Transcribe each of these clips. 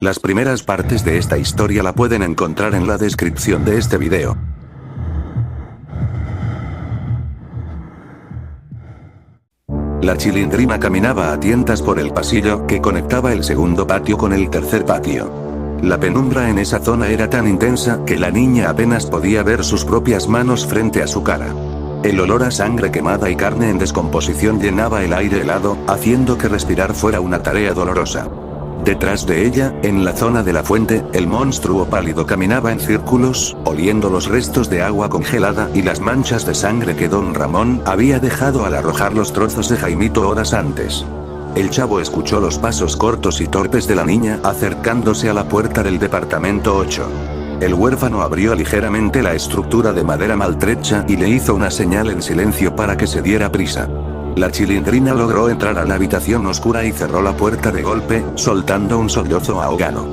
Las primeras partes de esta historia la pueden encontrar en la descripción de este video. La Chilindrina caminaba a tientas por el pasillo que conectaba el segundo patio con el tercer patio. La penumbra en esa zona era tan intensa que la niña apenas podía ver sus propias manos frente a su cara. El olor a sangre quemada y carne en descomposición llenaba el aire helado, haciendo que respirar fuera una tarea dolorosa. Detrás de ella, en la zona de la fuente, el monstruo pálido caminaba en círculos, oliendo los restos de agua congelada y las manchas de sangre que Don Ramón había dejado al arrojar los trozos de Jaimito horas antes. El chavo escuchó los pasos cortos y torpes de la niña acercándose a la puerta del departamento 8. El huérfano abrió ligeramente la estructura de madera maltrecha y le hizo una señal en silencio para que se diera prisa. La Chilindrina logró entrar a la habitación oscura y cerró la puerta de golpe, soltando un sollozo ahogado.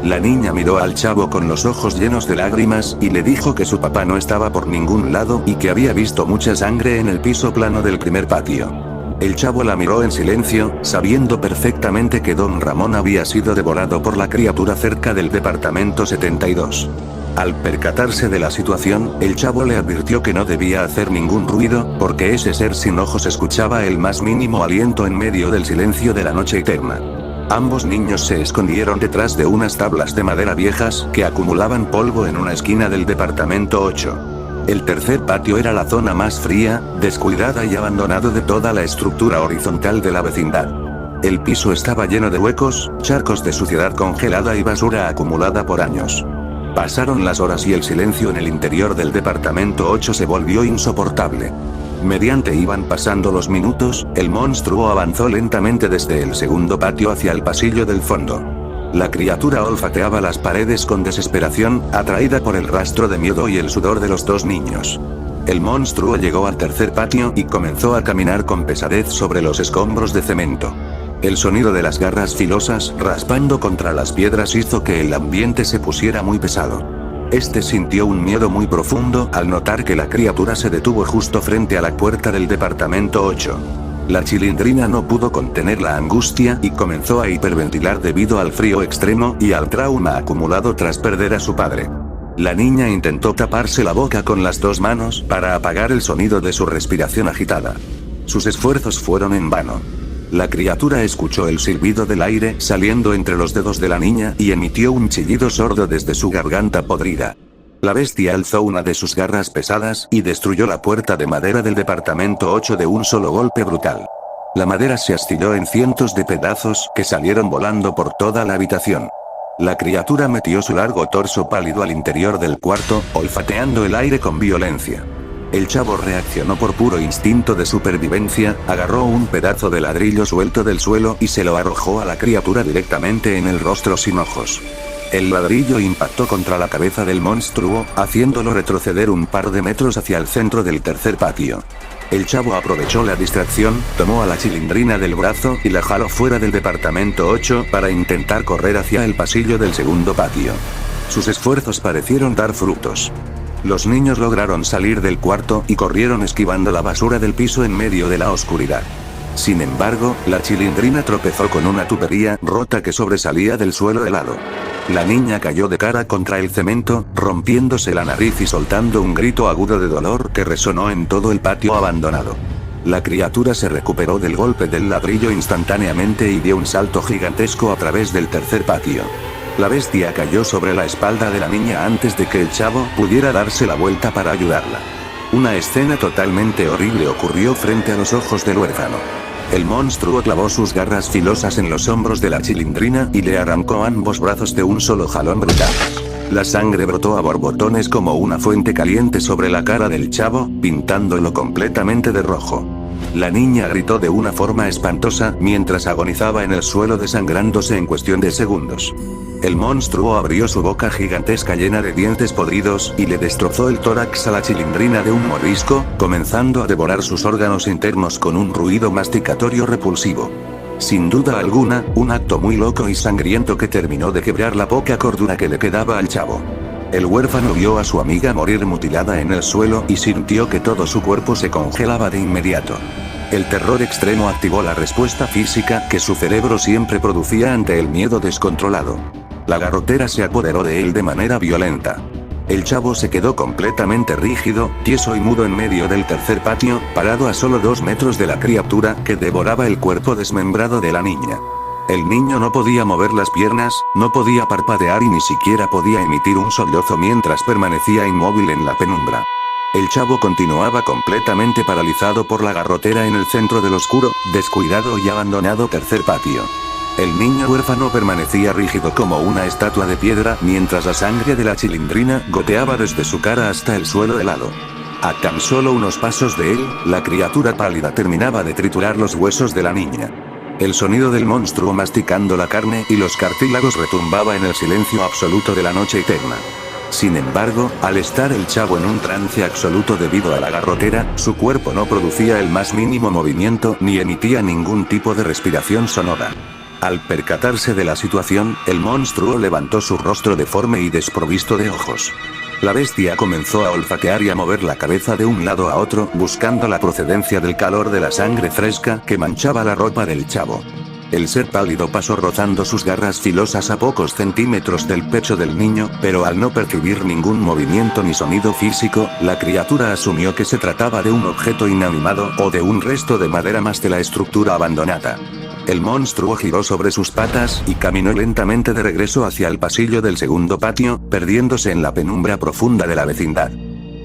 La niña miró al chavo con los ojos llenos de lágrimas y le dijo que su papá no estaba por ningún lado y que había visto mucha sangre en el piso plano del primer patio. El chavo la miró en silencio, sabiendo perfectamente que Don Ramón había sido devorado por la criatura cerca del departamento 72. Al percatarse de la situación, el chavo le advirtió que no debía hacer ningún ruido, porque ese ser sin ojos escuchaba el más mínimo aliento en medio del silencio de la noche eterna. Ambos niños se escondieron detrás de unas tablas de madera viejas que acumulaban polvo en una esquina del departamento 8. El tercer patio era la zona más fría, descuidada y abandonado de toda la estructura horizontal de la vecindad. El piso estaba lleno de huecos, charcos de suciedad congelada y basura acumulada por años. Pasaron las horas y el silencio en el interior del departamento 8 se volvió insoportable. Mediante iban pasando los minutos, el monstruo avanzó lentamente desde el segundo patio hacia el pasillo del fondo. La criatura olfateaba las paredes con desesperación, atraída por el rastro de miedo y el sudor de los dos niños. El monstruo llegó al tercer patio y comenzó a caminar con pesadez sobre los escombros de cemento. El sonido de las garras filosas raspando contra las piedras hizo que el ambiente se pusiera muy pesado. Este sintió un miedo muy profundo al notar que la criatura se detuvo justo frente a la puerta del departamento 8. La Chilindrina no pudo contener la angustia y comenzó a hiperventilar debido al frío extremo y al trauma acumulado tras perder a su padre. La niña intentó taparse la boca con las dos manos para apagar el sonido de su respiración agitada. Sus esfuerzos fueron en vano. La criatura escuchó el silbido del aire saliendo entre los dedos de la niña y emitió un chillido sordo desde su garganta podrida. La bestia alzó una de sus garras pesadas y destruyó la puerta de madera del departamento 8 de un solo golpe brutal. La madera se astiló en cientos de pedazos que salieron volando por toda la habitación. La criatura metió su largo torso pálido al interior del cuarto, olfateando el aire con violencia. El chavo reaccionó por puro instinto de supervivencia, agarró un pedazo de ladrillo suelto del suelo y se lo arrojó a la criatura directamente en el rostro sin ojos. El ladrillo impactó contra la cabeza del monstruo, haciéndolo retroceder un par de metros hacia el centro del tercer patio. El chavo aprovechó la distracción, tomó a la Chilindrina del brazo y la jaló fuera del departamento 8 para intentar correr hacia el pasillo del segundo patio. Sus esfuerzos parecieron dar frutos. Los niños lograron salir del cuarto y corrieron esquivando la basura del piso en medio de la oscuridad. Sin embargo, la Chilindrina tropezó con una tubería rota que sobresalía del suelo helado. La niña cayó de cara contra el cemento, rompiéndose la nariz y soltando un grito agudo de dolor que resonó en todo el patio abandonado. La criatura se recuperó del golpe del ladrillo instantáneamente y dio un salto gigantesco a través del tercer patio. La bestia cayó sobre la espalda de la niña antes de que el chavo pudiera darse la vuelta para ayudarla. Una escena totalmente horrible ocurrió frente a los ojos del huérfano. El monstruo clavó sus garras filosas en los hombros de la Chilindrina y le arrancó ambos brazos de un solo jalón brutal. La sangre brotó a borbotones como una fuente caliente sobre la cara del chavo, pintándolo completamente de rojo. La niña gritó de una forma espantosa mientras agonizaba en el suelo desangrándose en cuestión de segundos. El monstruo abrió su boca gigantesca llena de dientes podridos y le destrozó el tórax a la Chilindrina de un mordisco, comenzando a devorar sus órganos internos con un ruido masticatorio repulsivo. Sin duda alguna, un acto muy loco y sangriento que terminó de quebrar la poca cordura que le quedaba al chavo. El huérfano vio a su amiga morir mutilada en el suelo y sintió que todo su cuerpo se congelaba de inmediato. El terror extremo activó la respuesta física que su cerebro siempre producía ante el miedo descontrolado. La garrotera se apoderó de él de manera violenta. El chavo se quedó completamente rígido, tieso y mudo en medio del tercer patio, parado a solo 2 metros de la criatura que devoraba el cuerpo desmembrado de la niña. El niño no podía mover las piernas, no podía parpadear y ni siquiera podía emitir un sollozo mientras permanecía inmóvil en la penumbra. El chavo continuaba completamente paralizado por la garrotera en el centro del oscuro, descuidado y abandonado tercer patio. El niño huérfano permanecía rígido como una estatua de piedra mientras la sangre de la chilindrina goteaba desde su cara hasta el suelo helado. A tan solo unos pasos de él, la criatura pálida terminaba de triturar los huesos de la niña. El sonido del monstruo masticando la carne y los cartílagos retumbaba en el silencio absoluto de la noche eterna. Sin embargo, al estar el chavo en un trance absoluto debido a la garrotera, su cuerpo no producía el más mínimo movimiento ni emitía ningún tipo de respiración sonora. Al percatarse de la situación, el monstruo levantó su rostro deforme y desprovisto de ojos. La bestia comenzó a olfatear y a mover la cabeza de un lado a otro, buscando la procedencia del calor de la sangre fresca que manchaba la ropa del chavo. El ser pálido pasó rozando sus garras filosas a pocos centímetros del pecho del niño, pero al no percibir ningún movimiento ni sonido físico, la criatura asumió que se trataba de un objeto inanimado o de un resto de madera más de la estructura abandonada. El monstruo giró sobre sus patas y caminó lentamente de regreso hacia el pasillo del segundo patio, perdiéndose en la penumbra profunda de la vecindad.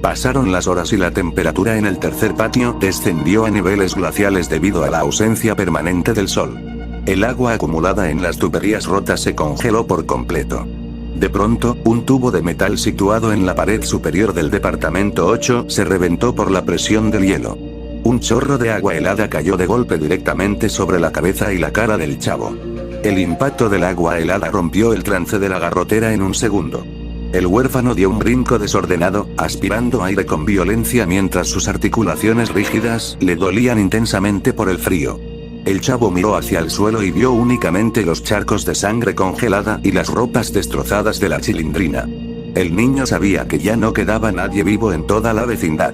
Pasaron las horas y la temperatura en el tercer patio descendió a niveles glaciales debido a la ausencia permanente del sol. El agua acumulada en las tuberías rotas se congeló por completo. De pronto, un tubo de metal situado en la pared superior del departamento 8 se reventó por la presión del hielo. Un chorro de agua helada cayó de golpe directamente sobre la cabeza y la cara del chavo. El impacto del agua helada rompió el trance de la garrotera en un segundo. El huérfano dio un brinco desordenado, aspirando aire con violencia mientras sus articulaciones rígidas le dolían intensamente por el frío. El chavo miró hacia el suelo y vio únicamente los charcos de sangre congelada y las ropas destrozadas de la chilindrina. El niño sabía que ya no quedaba nadie vivo en toda la vecindad.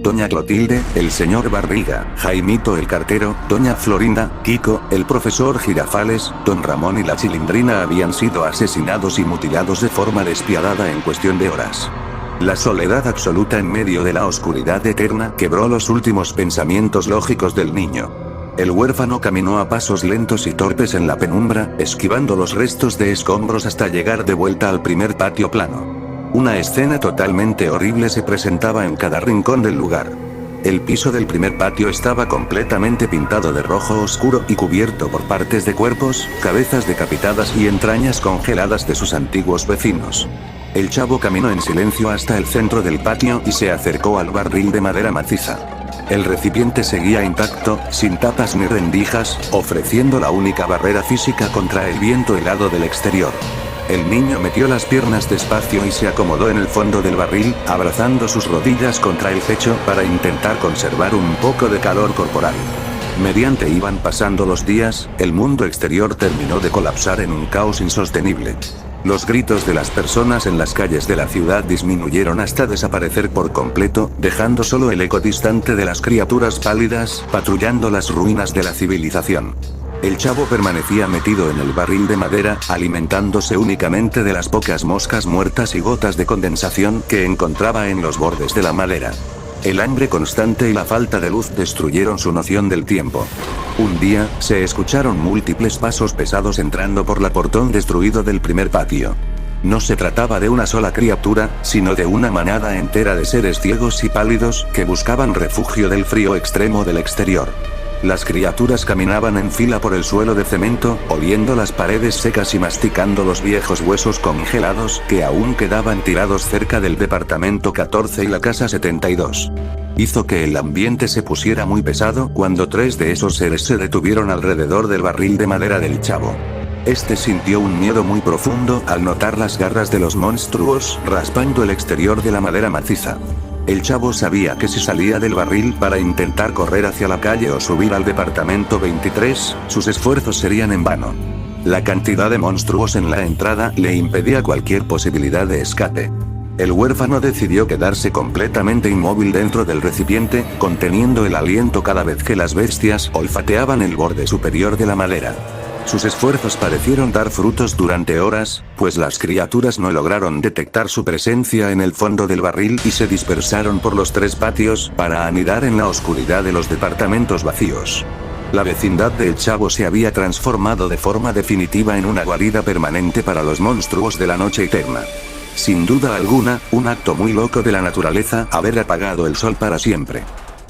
Doña Clotilde, el señor Barriga, Jaimito el cartero, doña Florinda, Kiko, el profesor Girafales, don Ramón y la chilindrina habían sido asesinados y mutilados de forma despiadada en cuestión de horas. La soledad absoluta en medio de la oscuridad eterna quebró los últimos pensamientos lógicos del niño. El huérfano caminó a pasos lentos y torpes en la penumbra, esquivando los restos de escombros hasta llegar de vuelta al primer patio plano. Una escena totalmente horrible se presentaba en cada rincón del lugar. El piso del primer patio estaba completamente pintado de rojo oscuro y cubierto por partes de cuerpos, cabezas decapitadas y entrañas congeladas de sus antiguos vecinos. El chavo caminó en silencio hasta el centro del patio y se acercó al barril de madera maciza. El recipiente seguía intacto, sin tapas ni rendijas, ofreciendo la única barrera física contra el viento helado del exterior. El niño metió las piernas despacio y se acomodó en el fondo del barril, abrazando sus rodillas contra el pecho para intentar conservar un poco de calor corporal. Mediante iban pasando los días, el mundo exterior terminó de colapsar en un caos insostenible. Los gritos de las personas en las calles de la ciudad disminuyeron hasta desaparecer por completo, dejando solo el eco distante de las criaturas pálidas, patrullando las ruinas de la civilización. El chavo permanecía metido en el barril de madera, alimentándose únicamente de las pocas moscas muertas y gotas de condensación que encontraba en los bordes de la madera. El hambre constante y la falta de luz destruyeron su noción del tiempo. Un día, se escucharon múltiples pasos pesados entrando por la portón destruido del primer patio. No se trataba de una sola criatura, sino de una manada entera de seres ciegos y pálidos que buscaban refugio del frío extremo del exterior. Las criaturas caminaban en fila por el suelo de cemento, oliendo las paredes secas y masticando los viejos huesos congelados que aún quedaban tirados cerca del departamento 14 y la casa 72. Hizo que el ambiente se pusiera muy pesado cuando 3 de esos seres se detuvieron alrededor del barril de madera del chavo. Este sintió un miedo muy profundo al notar las garras de los monstruos raspando el exterior de la madera maciza. El chavo sabía que si salía del barril para intentar correr hacia la calle o subir al departamento 23, sus esfuerzos serían en vano. La cantidad de monstruos en la entrada le impedía cualquier posibilidad de escape. El huérfano decidió quedarse completamente inmóvil dentro del recipiente, conteniendo el aliento cada vez que las bestias olfateaban el borde superior de la madera. Sus esfuerzos parecieron dar frutos durante horas, pues las criaturas no lograron detectar su presencia en el fondo del barril y se dispersaron por los 3 patios para anidar en la oscuridad de los departamentos vacíos. La vecindad del Chavo se había transformado de forma definitiva en una guarida permanente para los monstruos de la noche eterna. Sin duda alguna, un acto muy loco de la naturaleza haber apagado el sol para siempre.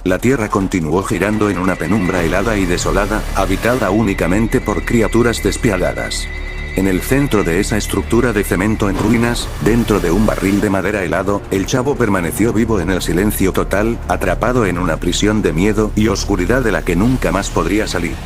La Tierra continuó girando en una penumbra helada y desolada, habitada únicamente por criaturas despiadadas. En el centro de esa estructura de cemento en ruinas, dentro de un barril de madera helado, el Chavo permaneció vivo en el silencio total, atrapado en una prisión de miedo y oscuridad de la que nunca más podría salir.